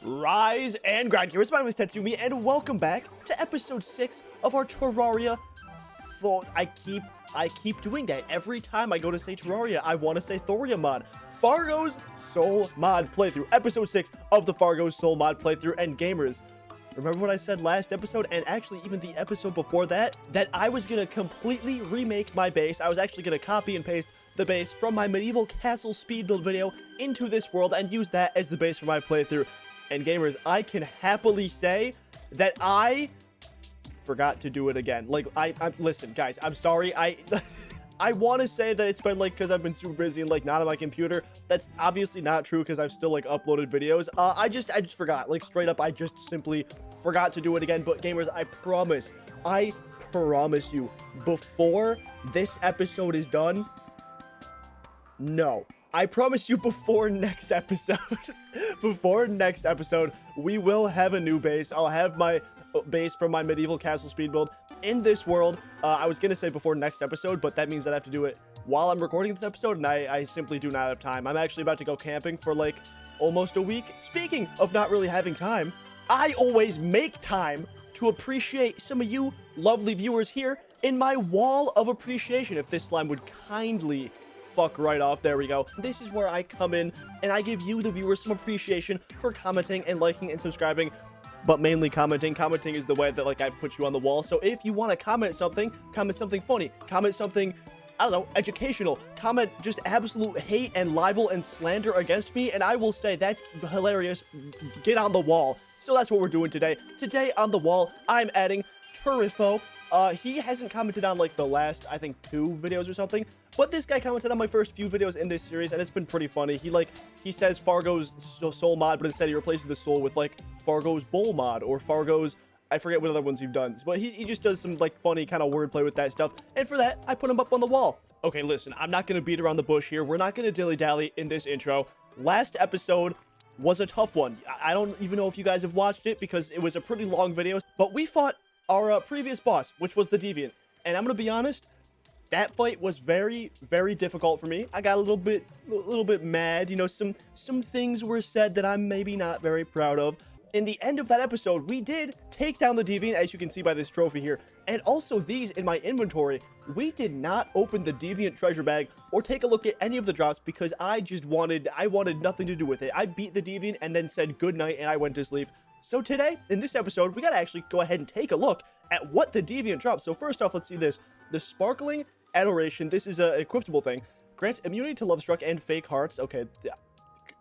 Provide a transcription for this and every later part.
Rise and grind. Here's my name is Tetsyumi, and welcome back to episode 6 of our Terraria. I keep doing that. Every time I go to say Terraria, I want to say Thoria mod. Fargo's Soul mod playthrough. Episode 6 of the Fargo's Soul mod playthrough. And gamers, remember what I said last episode, and actually even the episode before that, that I was going to completely remake my base. I was actually going to copy and paste the base from my medieval castle speed build video into this world and use that as the base for my playthrough. And gamers, I can happily say that I forgot to do it again. Like, listen, guys, I'm sorry. I want to say that it's been like because I've been super busy and like not on my computer. That's obviously not true because I've still like uploaded videos. I just forgot. Like straight up, I just simply forgot to do it again. But gamers, I promise you, before this episode is done, no. I promise you before next episode, we will have a new base. I'll have my base from my medieval castle speed build in this world. I was going to say before next episode, but that means that I have to do it while I'm recording this episode, and I simply do not have time. I'm actually about to go camping for like almost a week. Speaking of not really having time, I always make time to appreciate some of you lovely viewers here in my wall of appreciation. If this slime would kindly fuck right off. There we go. This is where I come in and I give you, the viewers, some appreciation for commenting and liking and subscribing, but mainly commenting. Commenting is the way that like I put you on the wall. So if you want to comment something funny, comment something, I don't know, educational, comment just absolute hate and libel and slander against me, and I will say that's hilarious. Get on the wall. So that's what we're doing today. Today on the wall, I'm adding Turifo. He hasn't commented on like the last, I think, 2 videos or something, but this guy commented on my first few videos in this series, and it's been pretty funny. He says Fargo's soul mod, but instead he replaces the soul with like Fargo's bowl mod or Fargo's, I forget what other ones you've done, but he just does some like funny kind of wordplay with that stuff, and for that I put him up on the wall. Okay, listen, I'm not gonna beat around the bush here. We're not gonna dilly-dally in this intro. Last episode was a tough one. I don't even know if you guys have watched it because it was a pretty long video, but we fought our previous boss, which was the Deviant, and I'm gonna be honest, that fight was very, very difficult for me. I got a little bit mad. You know, some things were said that I'm maybe not very proud of. In the end of that episode, we did take down the Deviant, as you can see by this trophy here, and also these in my inventory. We did not open the Deviant treasure bag or take a look at any of the drops because I wanted nothing to do with it. I beat the Deviant and then said goodnight and I went to sleep. So today, in this episode, we gotta actually go ahead and take a look at what the Deviant drops. So first off, let's see this. The Sparkling Adoration. This is a equipable thing. Grants immunity to Lovestruck and Fake Hearts. Okay, yeah,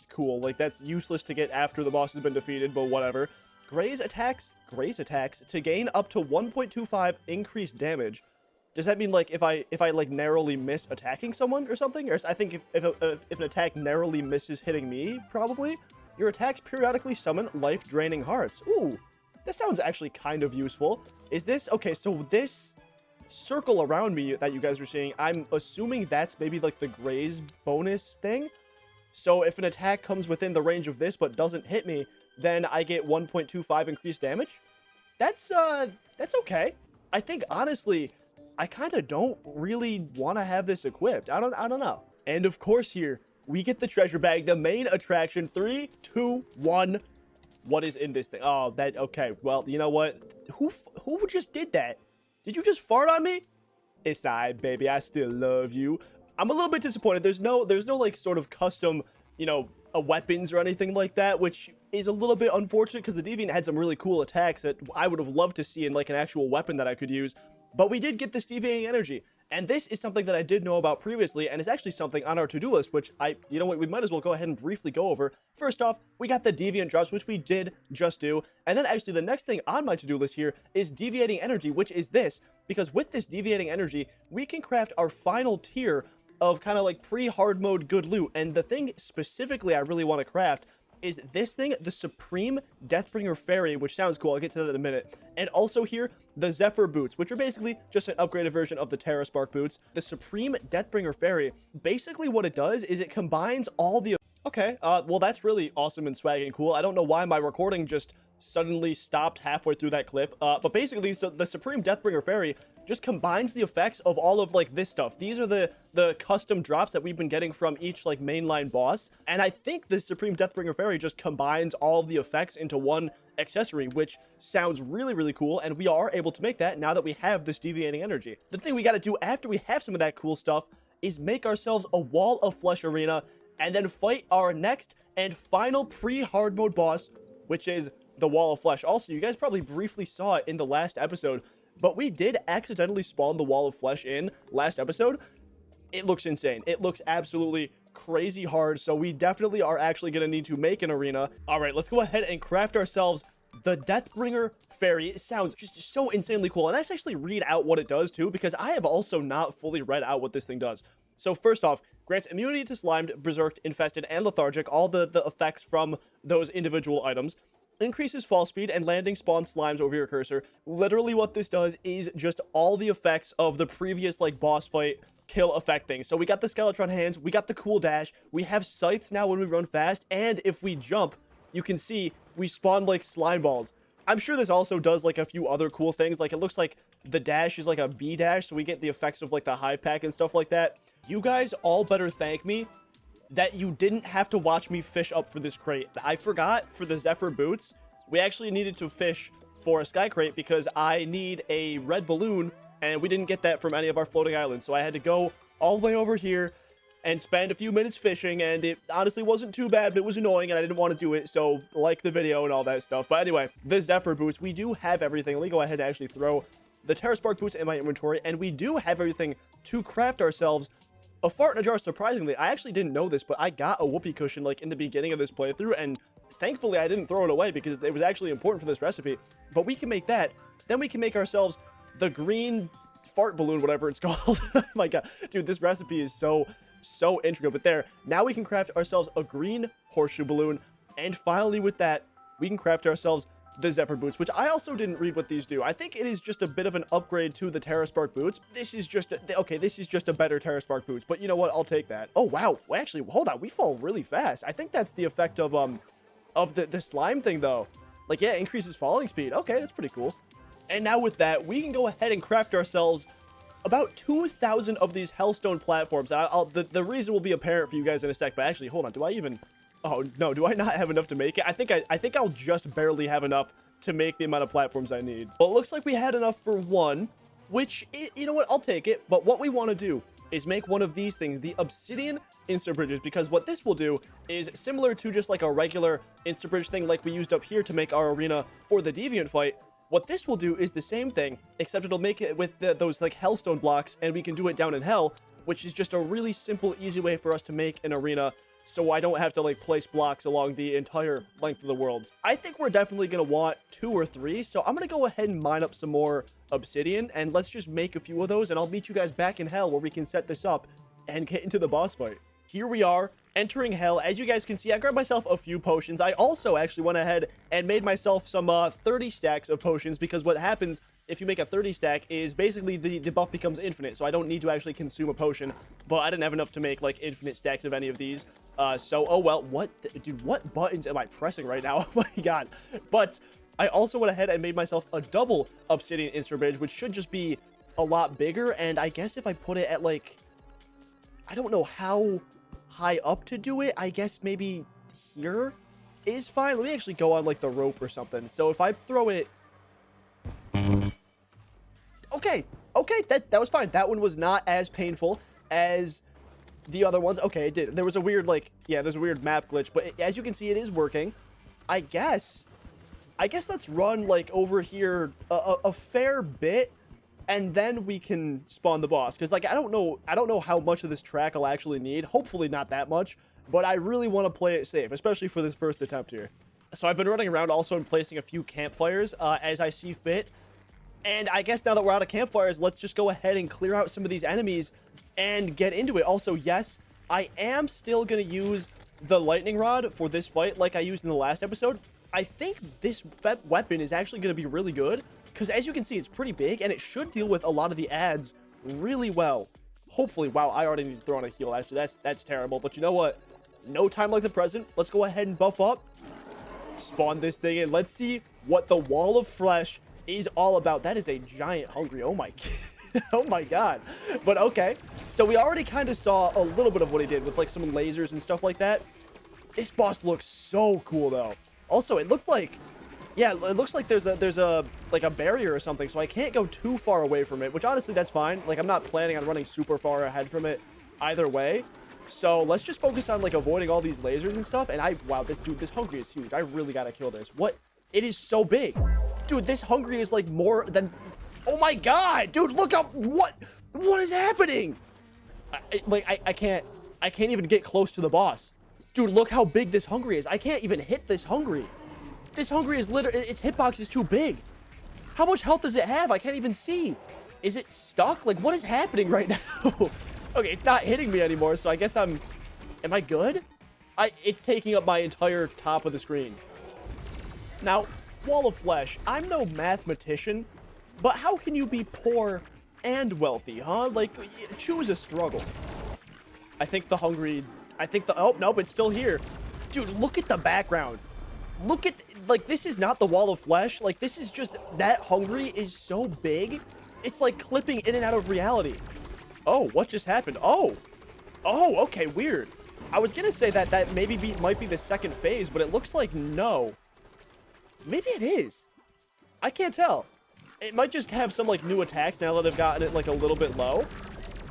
cool. Like, that's useless to get after the boss has been defeated, but whatever. Graze attacks to gain up to 1.25 increased damage. Does that mean, like, if I like, narrowly miss attacking someone or something? Or I think if an attack narrowly misses hitting me, probably. Your attacks periodically summon life-draining hearts. Ooh, that sounds actually kind of useful. Is this... Okay, so this circle around me that you guys are seeing, I'm assuming that's maybe like the graze bonus thing. So if an attack comes within the range of this but doesn't hit me, then I get 1.25 increased damage. That's okay. I think, honestly, I kind of don't really want to have this equipped. I don't know. And of course here, we get the treasure bag, the main attraction. 3, 2, 1. What is in this thing? Oh, that... Okay, well, you know what? Who just did that? Did you just fart on me? It's alright, baby. I still love you. I'm a little bit disappointed. There's no like sort of custom, you know, weapons or anything like that, which is a little bit unfortunate because the Deviant had some really cool attacks that I would have loved to see in like an actual weapon that I could use. But we did get this Deviating Energy. And this is something that I did know about previously, and it's actually something on our to-do list, which you know what, we might as well go ahead and briefly go over. First off, we got the Deviant Drops, which we did just do, and then actually the next thing on my to-do list here is Deviating Energy, which is this, because with this Deviating Energy, we can craft our final tier of kind of like pre-hard mode good loot, and the thing specifically I really want to craft is this thing, the Supreme Deathbringer Fairy, which sounds cool. I'll get to that in a minute. And also here, the Zephyr Boots, which are basically just an upgraded version of the Terra Spark Boots. The Supreme Deathbringer Fairy, basically what it does is it combines all the... Okay, well, that's really awesome and swag and cool. I don't know why my recording just suddenly stopped halfway through that clip. But basically, so the Supreme Deathbringer Fairy just combines the effects of all of like this stuff. These are the custom drops that we've been getting from each like mainline boss, and I think the Supreme Deathbringer Fairy just combines all of the effects into one accessory, which sounds really, really cool, and we are able to make that now that we have this deviating energy. The thing we got to do after we have some of that cool stuff is make ourselves a Wall of Flesh arena and then fight our next and final pre-hard mode boss, which is the Wall of Flesh. Also, you guys probably briefly saw it in the last episode, but we did accidentally spawn the Wall of Flesh in last episode. It looks insane. It looks absolutely crazy hard, so we definitely are actually going to need to make an arena. All right, let's go ahead and craft ourselves the Deathbringer Fairy. It sounds just so insanely cool, and let's actually read out what it does too, because I have also not fully read out what this thing does. So first off, grants immunity to slimed, berserked, infested, and lethargic, all the effects from those individual items. Increases fall speed and landing spawn slimes over your cursor. Literally what this does is just all the effects of the previous like boss fight kill effect things. So we got the Skeletron hands, we got the cool dash, we have scythes now when we run fast, and if we jump, you can see we spawn like slime balls. I'm sure this also does like a few other cool things. Like it looks like the dash is like a B dash, so we get the effects of like the hive pack and stuff like that. You guys all better thank me that you didn't have to watch me fish up for this crate. I forgot for the Zephyr boots, we actually needed to fish for a sky crate because I need a red balloon, and we didn't get that from any of our floating islands. So I had to go all the way over here and spend a few minutes fishing, and it honestly wasn't too bad, but it was annoying, and I didn't want to do it, so like the video and all that stuff. But anyway, the Zephyr boots, we do have everything. Let me go ahead and actually throw the Terra Spark boots in my inventory, and we do have everything to craft ourselves a fart in a jar. Surprisingly, I actually didn't know this, but I got a whoopee cushion like in the beginning of this playthrough, and thankfully I didn't throw it away because it was actually important for this recipe. But we can make that. Then we can make ourselves the green fart balloon, whatever it's called. Oh my god, dude, this recipe is so intricate. But there, now we can craft ourselves a green horseshoe balloon, and finally with that, we can craft ourselves the Zephyr boots, which I also didn't read what these do. I think it is just a bit of an upgrade to the Terra Spark boots. This is just a better Terra Spark boots, but you know what? I'll take that. Oh wow, well, actually, hold on, we fall really fast. I think that's the effect of the slime thing though. Like, yeah, it increases falling speed. Okay, that's pretty cool. And now with that, we can go ahead and craft ourselves about 2,000 of these Hellstone platforms. The reason will be apparent for you guys in a sec, but actually, hold on, do I even... Oh, no, do I not have enough to make it? I think I'll just barely have enough to make the amount of platforms I need. Well, it looks like we had enough for one, which, you know what, I'll take it. But what we want to do is make one of these things, the Obsidian Insta-Bridges, because what this will do is similar to just like a regular Insta-Bridge thing like we used up here to make our arena for the Deviant fight. What this will do is the same thing, except it'll make it with those like Hellstone blocks, and we can do it down in Hell, which is just a really simple, easy way for us to make an arena, so I don't have to like place blocks along the entire length of the world. I think we're definitely going to want 2 or 3, so I'm going to go ahead and mine up some more obsidian, and let's just make a few of those, and I'll meet you guys back in Hell where we can set this up and get into the boss fight. Here we are, entering Hell. As you guys can see, I grabbed myself a few potions. I also actually went ahead and made myself some 30 stacks of potions, because what happens if you make a 30 stack is basically the buff becomes infinite, so I don't need to actually consume a potion, but I didn't have enough to make like infinite stacks of any of these. So, oh well, dude, what buttons am I pressing right now? Oh my god. But I also went ahead and made myself a double obsidian instant bridge, which should just be a lot bigger, and I guess if I put it at like, I don't know how high up to do it, I guess maybe here is fine. Let me actually go on like the rope or something. So if I throw it, okay, that was fine. That one was not as painful as the other ones. Okay, it did. There was a weird like, yeah, there's a weird map glitch, but as you can see, it is working. I guess let's run like over here a fair bit, and then we can spawn the boss, because like I don't know how much of this track I'll actually need. Hopefully not that much, but I really want to play it safe, especially for this first attempt here. So I've been running around also and placing a few campfires as I see fit, and I guess now that we're out of campfires, let's just go ahead and clear out some of these enemies and get into it. Also, yes, I am still going to use the lightning rod for this fight like I used in the last episode. I think this weapon is actually going to be really good, because as you can see, it's pretty big, and it should deal with a lot of the adds really well. Hopefully. Wow, I already need to throw on a heal. Actually, that's terrible. But you know what? No time like the present. Let's go ahead and buff up. spawn this thing in. Let's see what the wall of flesh is all about. That is a giant hungry. Oh my oh my god. But okay, so we already kind of saw a little bit of what he did with like some lasers and stuff like that. This boss looks so cool though. Also, it looked like, yeah, it looks like there's a like a barrier or something, so I can't go too far away from it, which honestly that's fine. Like, I'm not planning on running super far ahead from it either way. So let's just focus on like avoiding all these lasers and stuff. And wow, this hungry is huge. I really gotta kill this. What? It is so big, dude. This hungry is like more than, oh my god, dude, look up. What is happening? I can't even get close to the boss. Dude, look how big this hungry is. I can't even hit this hungry. This hungry is literally, its hitbox is too big. How much health does it have? I can't even see. Is it stuck? Like, what is happening right now? Okay, it's not hitting me anymore, so I guess am I good? It's taking up my entire top of the screen. Now, wall of flesh. I'm no mathematician, but how can you be poor and wealthy, huh? Like, choose a struggle. Oh, nope, it's still here. Dude, look at the background. Look at, like, this is not the wall of flesh. Like, this is just, that hungry is so big. It's like clipping in and out of reality. Oh, what just happened? Oh, okay, weird. I was gonna say that might be the second phase, but it looks like no. Maybe it is. I can't tell. It might just have some, like, new attacks now that I've gotten it, like, a little bit low.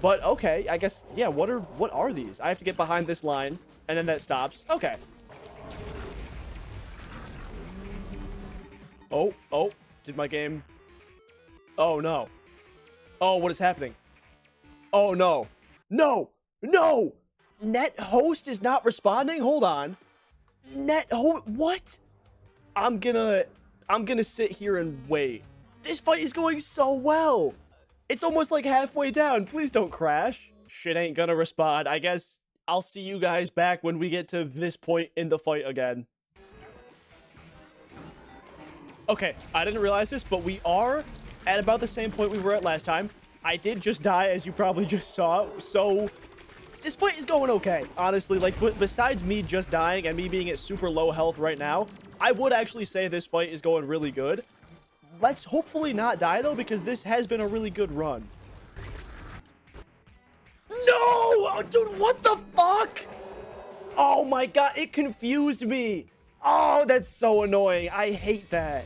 But, okay, I guess, yeah, what are these? I have to get behind this line, and then that stops. Okay. Oh, did my game... Oh, no. Oh, what is happening? Oh, no. No! Net host is not responding? Hold on. Net host... What? I'm gonna sit here and wait. This fight is going so well. It's almost like halfway down. Please don't crash. Shit ain't gonna respond. I guess I'll see you guys back when we get to this point in the fight again. Okay, I didn't realize this, but we are at about the same point we were at last time. I did just die, as you probably just saw, so this fight is going okay, honestly. Like, besides me just dying and me being at super low health right now, I would actually say this fight is going really good. Let's hopefully not die, though, because this has been a really good run. No! Oh, dude, what the fuck? Oh my god, it confused me. Oh, that's so annoying. I hate that.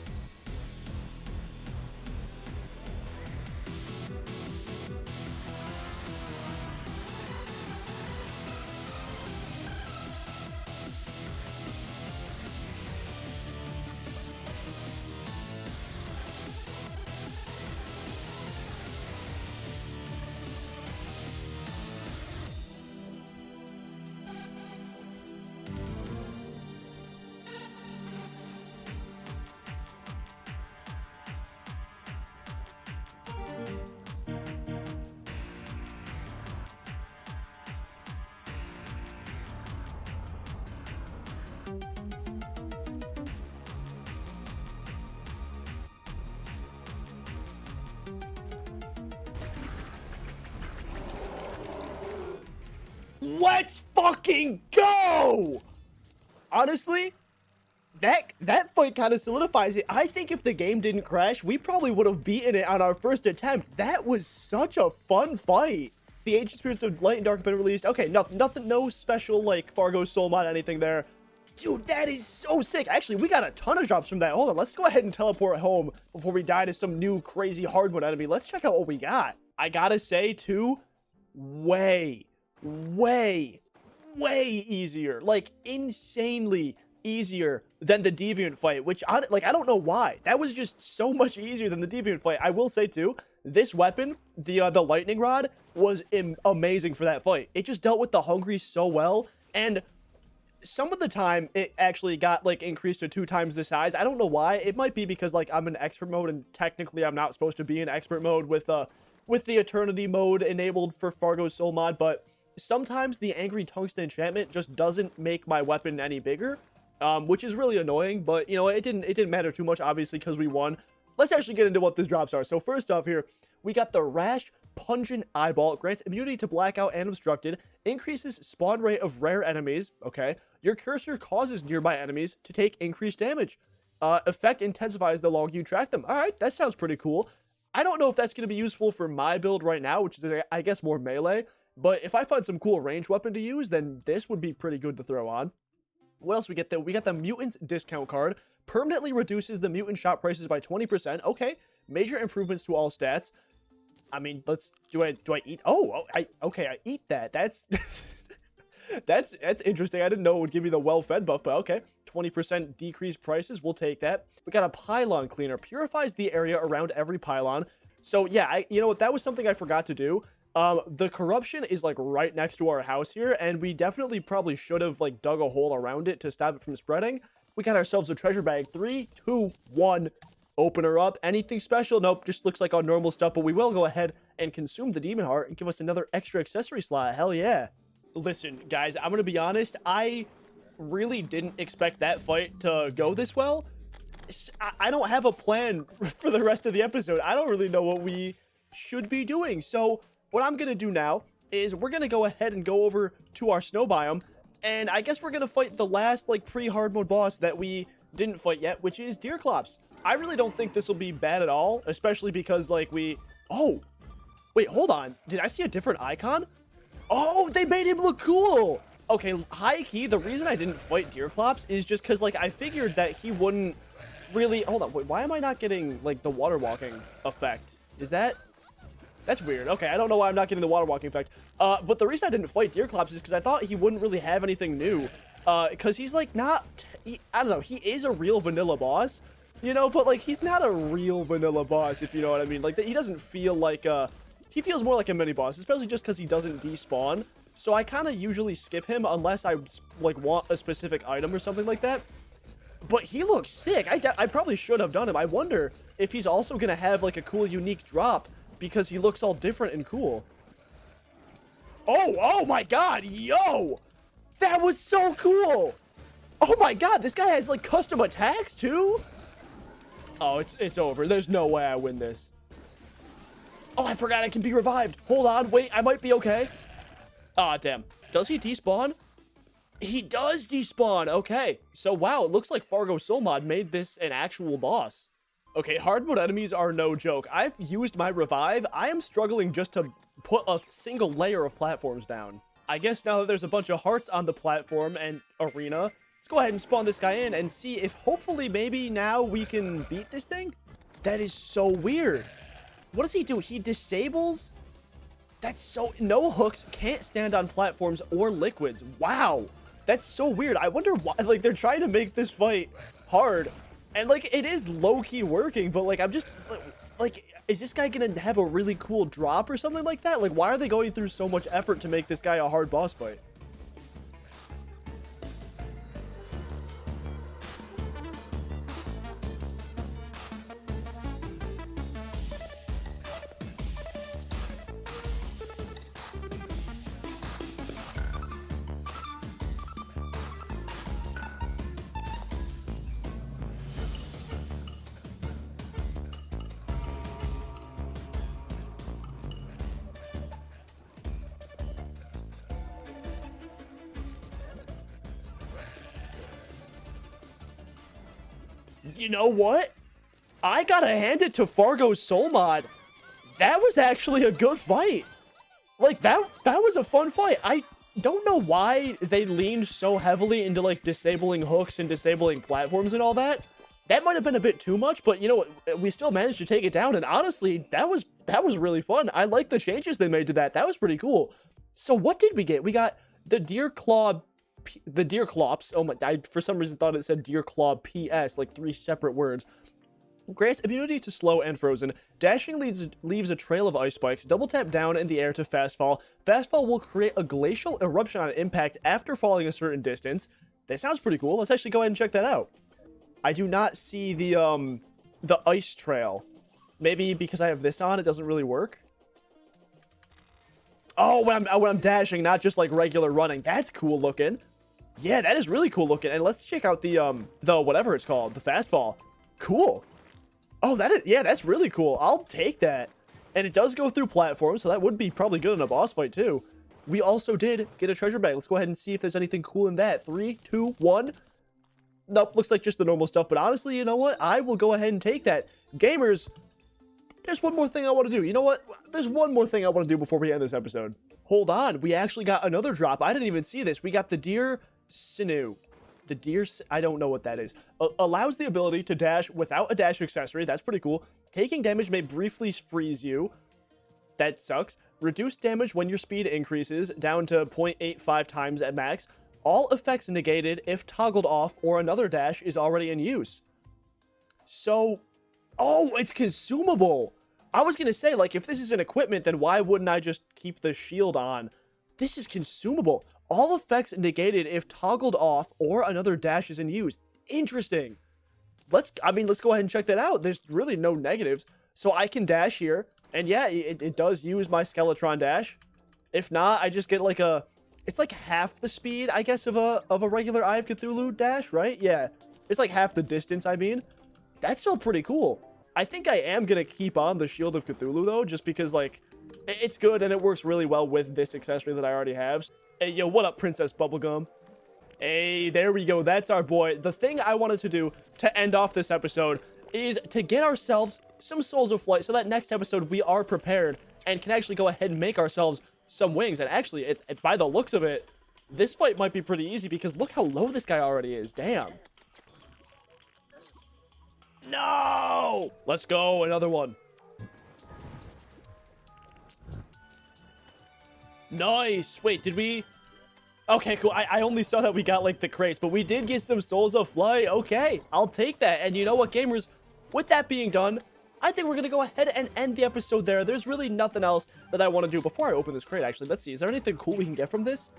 Let's fucking go! Honestly, that fight kind of solidifies it. I think if the game didn't crash, we probably would have beaten it on our first attempt. That was such a fun fight. The Ancient Spirits of Light and Dark have been released. Okay, nothing, no special, like, Fargo soul mod, anything there. Dude, that is so sick. Actually, we got a ton of drops from that. Hold on, let's go ahead and teleport home before we die to some new crazy hard mode enemy. Let's check out what we got. I gotta say, too, way easier. Like, insanely easier than the Deviant fight, which, I don't know why. That was just so much easier than the Deviant fight. I will say, too, this weapon, the lightning rod, was amazing for that fight. It just dealt with the hungry so well, and some of the time it actually got like increased to 2 times the size. I don't know why. It might be because like I'm in expert mode and technically I'm not supposed to be in expert mode with the eternity mode enabled for Fargo's soul mod, but sometimes the angry tungsten enchantment just doesn't make my weapon any bigger, which is really annoying. But you know, it didn't matter too much, obviously, because we won. Let's actually get into what these drops are. So first off here, we got the Rash Pungent Eyeball. Grants immunity to blackout and obstructed. Increases spawn rate of rare enemies. Okay. Your cursor causes nearby enemies to take increased damage. Effect intensifies the longer you track them. All right, that sounds pretty cool. I don't know if that's going to be useful for my build right now, which is, I guess, more melee. But if I find some cool range weapon to use, then this would be pretty good to throw on. What else we get there? We got the Mutant's discount card. Permanently reduces the mutant shop prices by 20%. Okay. Major improvements to all stats. I mean, do I eat? Oh, okay, I eat that. That's that's interesting. I didn't know it would give me the well-fed buff, but okay. 20% decreased prices. We'll take that. We got a pylon cleaner. Purifies the area around every pylon. So yeah, you know what? That was something I forgot to do. The corruption is like right next to our house here, and we definitely probably should have like dug a hole around it to stop it from spreading. We got ourselves a treasure bag. 3, 2, 1. Open her up. Anything special? Nope, just looks like our normal stuff, but we will go ahead and consume the demon heart and give us another extra accessory slot. Hell yeah. Listen, guys, I'm gonna be honest. I really didn't expect that fight to go this well. I don't have a plan for the rest of the episode. I don't really know what we should be doing. So what I'm gonna do now is we're gonna go ahead and go over to our snow biome, and I guess we're gonna fight the last like pre-hard mode boss that we didn't fight yet, which is DeerClops. I really don't think this will be bad at all, especially because like oh wait, hold on, did I see a different icon? Oh, they made him look cool. Okay, high key, the reason I didn't fight DeerClops is just because like I figured that he wouldn't really. Hold on, wait, why am I not getting like the water walking effect? That's weird. Okay, I don't know why I'm not getting the water walking effect. But the reason I didn't fight DeerClops is because I thought he wouldn't really have anything new. Because he's like I don't know, he is a real vanilla boss, you know, but like he's not a real vanilla boss, if you know what I mean. Like he doesn't feel like he feels more like a mini boss, especially just because he doesn't despawn. So I kind of usually skip him unless I like want a specific item or something like that. But he looks sick. I probably should have done him. I wonder if he's also gonna have like a cool unique drop, because he looks all different and cool. Oh my god, yo! That was so cool! Oh my god, this guy has like custom attacks too? Oh, it's over. There's no way I win this. Oh, I forgot I can be revived. Hold on, wait, I might be okay. Ah, damn. Does he despawn? He does despawn. Okay. So, wow, it looks like Fargo Soul Mod made this an actual boss. Okay, hard mode enemies are no joke. I've used my revive. I am struggling just to put a single layer of platforms down. I guess now that there's a bunch of hearts on the platform and arena, let's go ahead and spawn this guy in and see if hopefully maybe now we can beat this thing. That is so weird. What does he do? He disables? That's so... No hooks, can't stand on platforms or liquids. Wow. That's so weird. I wonder why, like, they're trying to make this fight hard. And, like, it is low-key working, but, like, I'm just... Like, is this guy gonna have a really cool drop or something like that? Like, why are they going through so much effort to make this guy a hard boss fight? You know what? I gotta hand it to Fargo Soul Mod. That was actually a good fight. Like, that was a fun fight. I don't know why they leaned so heavily into, like, disabling hooks and disabling platforms and all that. That might have been a bit too much, but, you know, we still managed to take it down, and honestly, that was really fun. I like the changes they made to that. That was pretty cool. So what did we get? We got the DeerClops. Oh my, I for some reason thought it said DeerClops PS, like 3 separate words. Grants immunity to slow and frozen. Dashing leaves a trail of ice spikes. Double tap down in the air to fast fall. Fast fall will create a glacial eruption on impact after falling a certain distance. That sounds pretty cool. Let's actually go ahead and check that out. I do not see the ice trail. Maybe because I have this on, it doesn't really work. Oh, when I'm dashing, not just like regular running. That's cool looking. Yeah, that is really cool looking. And let's check out the whatever it's called, the fast fall. Cool. Oh, yeah, that's really cool. I'll take that. And it does go through platforms, so that would be probably good in a boss fight too. we also did get a treasure bag. Let's go ahead and see if there's anything cool in that. 3, 2, 1. Nope, looks like just the normal stuff. But honestly, you know what? I will go ahead and take that. Gamers, there's one more thing I want to do. You know what? There's one more thing I want to do before we end this episode. Hold on. We actually got another drop. I didn't even see this. We got the Deer Sinew. The Deer... I don't know what that is. Allows the ability to dash without a dash accessory. That's pretty cool. Taking damage may briefly freeze you. That sucks. Reduce damage when your speed increases down to 0.85 times at max. All effects negated if toggled off or another dash is already in use. So, oh, it's consumable. I was going to say, like, if this is an equipment, then why wouldn't I just keep the shield on? This is consumable. All effects negated if toggled off or another dash is in use. Interesting. Let's go ahead and check that out. There's really no negatives. So I can dash here. And yeah, it does use my Skeletron dash. If not, I just get like a... It's like half the speed, I guess, of a regular Eye of Cthulhu dash, right? Yeah. It's like half the distance, I mean. That's still pretty cool. I think I am going to keep on the Shield of Cthulhu, though, just because, like, it's good and it works really well with this accessory that I already have. Hey, yo, what up, Princess Bubblegum? Hey, there we go. That's our boy. The thing I wanted to do to end off this episode is to get ourselves some Souls of Flight so that next episode we are prepared and can actually go ahead and make ourselves some wings. And actually, by the looks of it, this fight might be pretty easy because look how low this guy already is. Damn. No! Let's go. Another one. Nice. Wait, did we... Okay, cool. I only saw that we got, like, the crates, but we did get some Souls of Flight. Okay, I'll take that. And you know what, gamers? With that being done, I think we're going to go ahead and end the episode there. There's really nothing else that I want to do before I open this crate, actually. Let's see. Is there anything cool we can get from this?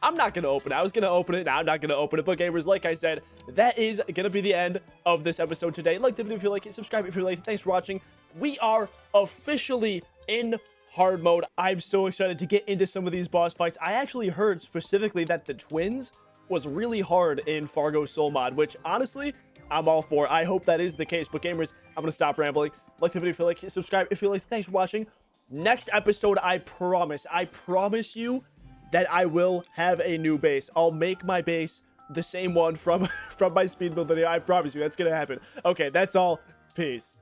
I'm not going to open it. I was going to open it. Now I'm not going to open it. But gamers, like I said, that is going to be the end of this episode today. Like the video if you like it. Subscribe if you like it. Thanks for watching. We are officially in hard mode. I'm so excited to get into some of these boss fights. I actually heard specifically that the twins was really hard in Fargo Soul Mod, which honestly, I'm all for. I hope that is the case. But gamers, I'm going to stop rambling. Like the video if you like it. Subscribe if you like it. Thanks for watching. Next episode, I promise you that I will have a new base. I'll make my base the same one from my speed build video. I promise you that's going to happen. Okay, that's all. Peace.